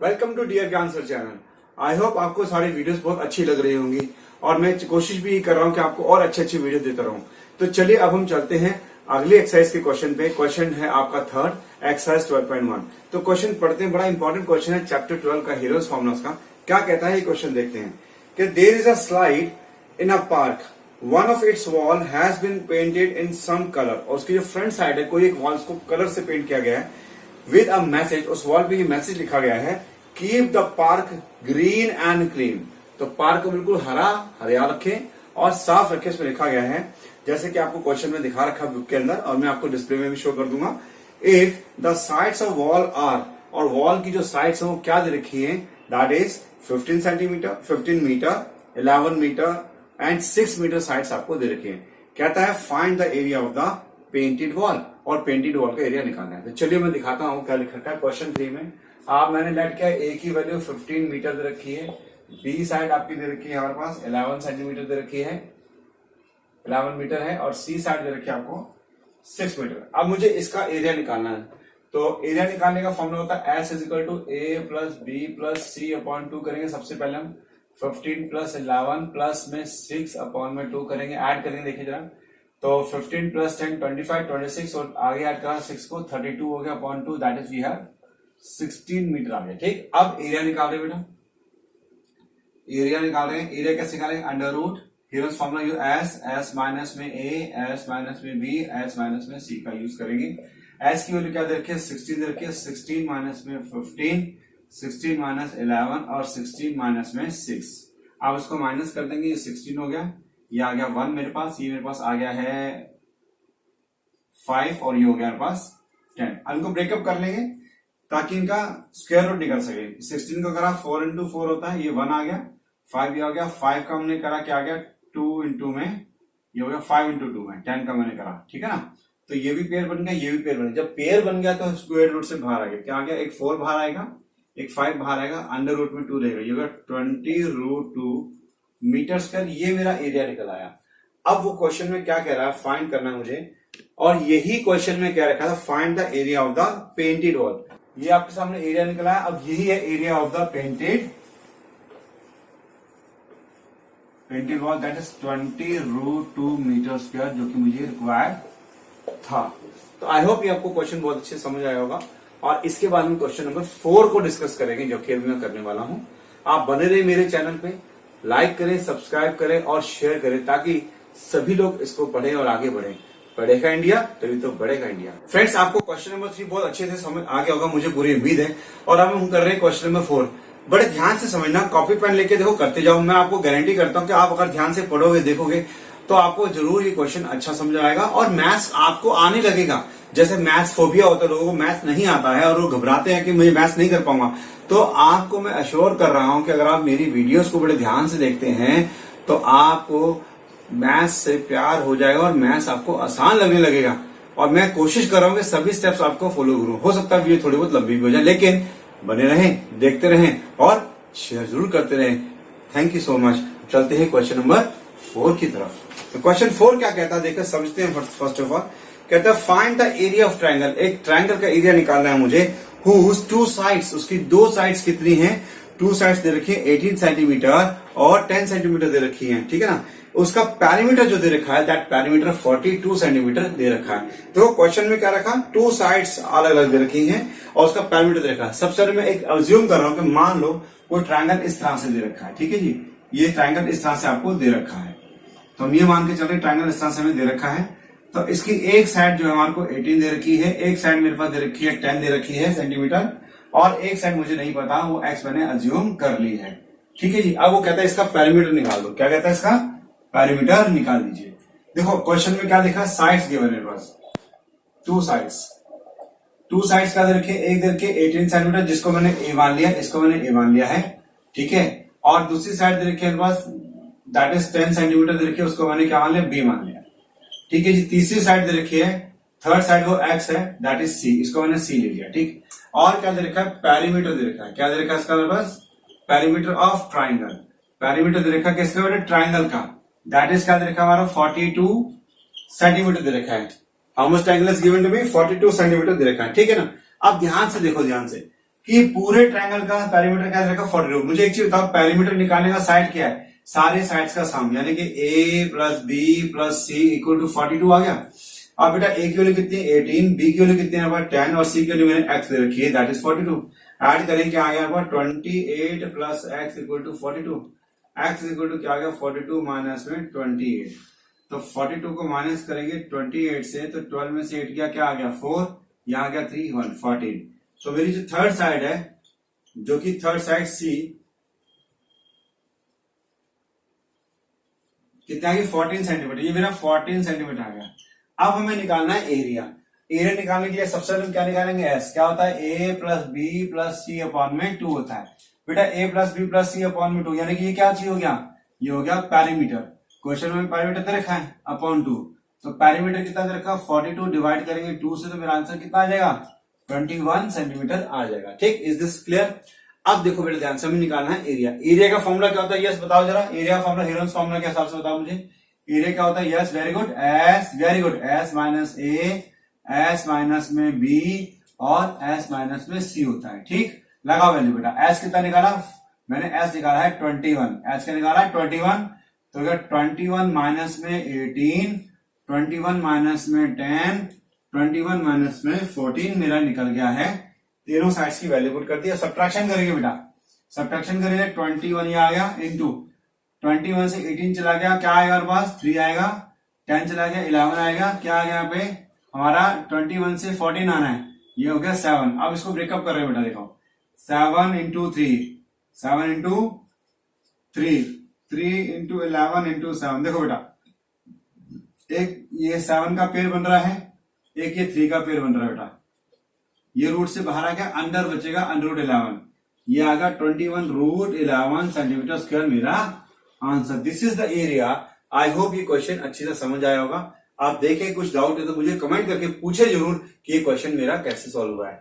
Welcome to dear ज्ञान sir channel. I hope आपको सारी वीडियोस बहुत अच्छी लग रही होंगी और मैं कोशिश भी कर रहा हूं कि आपको और अच्छी वीडियो देता रहूं। तो चलिए अब हम चलते हैं अगली एक्सरसाइज के क्वेश्चन पे। क्वेश्चन है आपका थर्ड एक्सरसाइज 12.1। तो क्वेश्चन पढ़ते हैं, बड़ा इंपॉर्टेंट क्वेश्चन है चैप्टर 12 का, हीरोज फॉर्मूलास का। क्या कहता है ये क्वेश्चन, देखते हैं कि there is a slide in a park, one of its wall has been painted in some colour. और उसकी जो फ्रंट साइड है, कोई एक वॉल को कलर से पेंट किया गया है विद अ मैसेज। उस वॉल पे ये मैसेज लिखा गया है, keep the park green and clean. तो पार्क को बिल्कुल हरिया रखें और साफ रखें, इसमें लिखा गया है जैसे कि आपको क्वेश्चन में दिखा रखा बुक के अंदर, और मैं आपको डिस्प्ले में भी शो कर दूंगा। If the sides of wall are, और वॉल की जो साइड्स है वो क्या दे रखी है, that is 15 centimetre, 15 metre, 11 metre and 6 metre sides आपको दे रखी है। कहता है find the area of the painted wall, और पेंटेड वॉल का एरिया निकालना है। तो चलिए मैं दिखाता हूं क्या लिखा है क्वेश्चन 3 में। आप मैंने लेट किया, ए की वैल्यू 15 मीटर दे रखी है, बी साइड आपकी दे रखी है हमारे पास 11 सेंटीमीटर दे रखी है, 11 मीटर है, और सी साइड दे रखी है आपको 6 मीटर। अब मुझे इसका एरिया निकालना है। तो एरिया निकालने का फॉर्मूला होता है S is equal to A plus B plus C upon 2 करेंगे। सबसे पहले हम 15 प्लस 11 प्लस में 6 अपॉन में 2 करेंगे, ऐड करेंगे। देखिए जरा, तो 15 प्लस 10 25, 26 और आगे ऐड करा 6 को 32 हो गया upon 2, that is we have 16 metre आ गया। ठीक, अब एरिया निकाल रहे हैं बेटा, एरिया निकाल रहे हैं। एरिया कैसे निकालेंगे, under root Hero's formula you S minus में ए, एस माइनस में बी, एस माइनस में सी का यूज करेंगे। एस की वैल्यू क्या दे रखी है, 16 दे रखी है, 16 माइनस में 15, 16 माइनस 11 और 16 माइनस में 6। अब इसको माइनस कर देंगे, ये 16 हो गया, ये आ गया 1 मेरे पास, ये मेरे पास आ गया है 5 और ये हो गया मेरे पास 10। अब इनको ब्रेकअप कर लेंगे ताकि इनका स्क्वायर रूट निकल सके। 16 को करा 4 इंटू 4 होता है, ये 1 आ गया, 5 ये आ गया, 5 का हमने करा क्या आ गया 2 इंटू में, ये हो गया 5 इंटू 2 में, 10 का मैंने करा। ठीक है ना, तो ये भी पेयर बन गया, ये भी पेयर बन गया। जब पेयर बन गया तो स्क्वायर रूट से बाहर आ गया, क्या आ गया, एक 4 बाहर आएगा, एक 5 बाहर आएगा, अंडर रूट में 2 रहेगा, ये होगा 20√2 मीटर स्क्वायर। ये मेरा एरिया निकल आया। अब वो क्वेश्चन में क्या कह रहा है, फाइंड करना है मुझे, और यही क्वेश्चन में क्या रखा था, find the area of the painted wall. ये आपके सामने एरिया निकला है। अब यही है area of the painted wall, that is 20√2 metre square, जो कि मुझे रिक्वायर्ड था। तो आई होप ये आपको क्वेश्चन बहुत अच्छे समझ आया होगा। और इसके बाद हम क्वेश्चन नंबर 4 को डिस्कस करेंगे, जो कि मैं करने वाला हूं। आप बने रहे मेरे चैनल पे, लाइक करें, सब्सक्राइब करें और शेयर करें, ताकि सभी लोग इसको पढ़ें और आगे बढ़ें। पढ़ेगा इंडिया तभी तो बढ़ेगा इंडिया। फ्रेंड्स, आपको क्वेश्चन नंबर 3 बहुत अच्छे से समझ आ गया होगा, मुझे पूरी उम्मीद है। और अब हम कर रहे हैं क्वेश्चन नंबर 4। बड़े ध्यान से समझना, कॉपी पेन लेके देखो, करते जाओ। मैं आपको गारंटी करता हूं कि आप अगर ध्यान से पढ़ोगे, देखोगे, तो आपको जरूर ये क्वेश्चन अच्छा समझ आएगा और मैथ्स आपको आने लगेगा। जैसे मैथ्स फोबिया होता है, लोगों को मैथ्स नहीं आता है और वो घबराते हैं कि मुझे मैथ्स नहीं कर पाऊंगा, तो आपको मैं अश्योर कर रहा हूं कि अगर आप मेरी वीडियोस को बड़े ध्यान से देखते हैं तो आपको मैथ्स से प्यार हो जाएगा और मैथ्स आपको आसान लगने लगेगा। और मैं कोशिश कर रहा हूं कि सभी स्टेप्स आपको फॉलो करूं। हो सकता है वीडियो थोड़ी बहुत लंबी भी हो जाए, लेकिन बने रहें, देखते रहें और शेयर जरूर करते रहें। Thank you so much. चलते हैं क्वेश्चन नंबर 4 की तरफ। तो क्वेश्चन 4 क्या कहता है, देखकर समझते हैं। फर्स्ट ऑफ ऑल कहता है find the area of triangle. एक ट्रायंगल का एरिया निकालना है मुझे, हुज 2 साइड्स, उसकी 2 साइड्स कितनी हैं, 2 साइड्स दे रखी है 18 सेंटीमीटर और 10 सेंटीमीटर दे रखी है। ठीक है ना, उसका पैरामीटर जो दे रखा है, दैट पैरामीटर 42 सेंटीमीटर दे रखा है। तो क्वेश्चन में क्या रखा, 2 साइड्स अलग अलग दे रखी हैं और उसका पैरामीटर दे रखा है। सबसे पहले मैं एक अज्यूम कर रहा हूं कि मान लो वो ट्रायंगल इस तरह से दे रखा है। ठीक है जी, ये ट्रायंगल इस तरह से आपको दे रखा है। तो हम ये मान के चल रहे ट्रायंगल इस तरह से हमें दे रखा है। तो इसकी एक साइड जो है हमारे को 18 दे रखी है, एक साइड मेरे पास दे रखी है 10 दे रखी है सेंटीमीटर, और एक साइड मुझे नहीं पता, वो एक्स मैंने अज्यूम कर ली है। ठीक है जी, अब वो कहता है इसका पैरामीटर निकाल दो। क्या कहता है, इसका पैरामीटर निकाल दीजिए। देखो क्वेश्चन में क्या लिखा, साइड्स गिवन है बस, 2 साइड्स क्या दे रखे, एक दे रखे 18 सेंटीमीटर, जिसको मैंने ए मान लिया, इसको मैंने ए मान लिया है। ठीक है, और दूसरी साइड दे रखी है बस, दैट इज 10 सेंटीमीटर दे रखी है, उसको मैंने क्या मान लिया, बी मान लिया। ठीक है जी, तीसरी साइड दे रखी है, थर्ड साइड वो एक्स है, दैट इज सी, इसको मैंने सी ले लिया। ठीक, और क्या दे रखा है, पैरीमीटर दे रखा है। क्या दे रखा है इसका बस, पैरीमीटर ऑफ ट्राइंगल। पैरीमीटर दे रखा है किसका बेटा, ट्राइंगल का, दैट इज क्या दे रखा है हमारा 42 सेंटीमीटर दे रखा है। How much triangle is given to me, 42 centimetre दे रखा है। ठीक है ना, अब ध्यान से देखो, ध्यान से कि पूरे ट्रायंगल का पेरीमीटर क्या रहेगा 42। मुझे एक चीज बताओ, पेरीमीटर निकालने का साइड क्या है, सारे साइड्स का सम, यानी कि a plus B plus C equal to 42 आ गया। अब बेटा a की वैल्यू कितनी है 18, b की वैल्यू कितनी है 10 और c की वैल्यू मैंने x दे रखी है दैट इज 42। ऐड करें क्या आ गया 28 plus x equal to 42। x equal to क्या आ गया 42 माइनस में 28। तो 42 को माइनस करेंगे 28 से, तो 12 में से 8 गया क्या आ गया 4, यहाँ आ गया 3 1 14। सो मेरी जो थर्ड साइड है, जो कि थर्ड साइड सी कितना है 14 सेंटीमीटर, ये मेरा 14 सेंटीमीटर आ गया। अब हमें निकालना है एरिया। एरिया निकालने के लिए सबसे पहले क्या निकालेंगे एस, क्या होता है ए plus B plus C upon में 2 होता है। बेटा ए plus B plus C upon में 2, यानी कि ये क्या चीज हो गया, ये हो गया पेरीमीटर। क्वेश्चन में पेरीमीटर दे रखा है अपॉन 2, तो पेरीमीटर कितना दे रखा 42 डिवाइड करेंगे 2 से, तो मेरा आंसर कितना आ जाएगा 21 सेंटीमीटर आ जाएगा। ठीक, इज दिस क्लियर। अब देखो बेटा ध्यान से हमें निकालना है एरिया। एरिया का फॉर्मूला क्या होता है, यस बताओ जरा, एरिया का फॉर्मूला हेरोन्स फॉर्मूला के हिसाब से बताओ मुझे। एरिया क्या होता है, yes very good, S very good, S minus A, S minus में बी और एस माइनस में सी होता है। ठीक, लगा वैल्यू बेटा। एस कितना निकाला मैंने, एस निकाला है 21, एस का निकाला है 21, तो अगर 21 माइनस में 18, 21 माइनस में 10, 21 माइनस में 14 मेरा निकल गया है। तीनों साइड्स की वैल्यू पुट कर दिया। सब्ट्रैक्शन करेंगे बेटा, सब्ट्रैक्शन करेंगे 21 ये आ गया इंटू 21 से 18 चला गया, क्या आएगा हमारे पास 3 आएगा, 10 चला गया 11 आएगा, क्या आ गया यहाँ पे हमारा 21 से 14 आना है, ये हो गया 7। अब इसको ब्रेकअप कर रहे हैं बेटा, देखो 7 इंटू 3, 7 इंटू 3, 3 इंटू 11 इंटू 7। देखो बेटा एक ये 7 का पेयर बन रहा है, एक ये 3 का पेयर बन रहा है बेटा। ये रूट से बाहर आ गया, अंडर बचेगा अंडर रूट 11, ये आ गया 21 रूट 11 सेंटीमीटर स्क्वायर मेरा answer. This is the area. I hope ये क्वेश्चन अच्छी तरह समझ आया होगा। आप देखें कुछ डाउट है तो मुझे कमेंट करके पूछे जरूर कि ये क्वेश्चन मेरा कैसे सॉल्व हुआ है।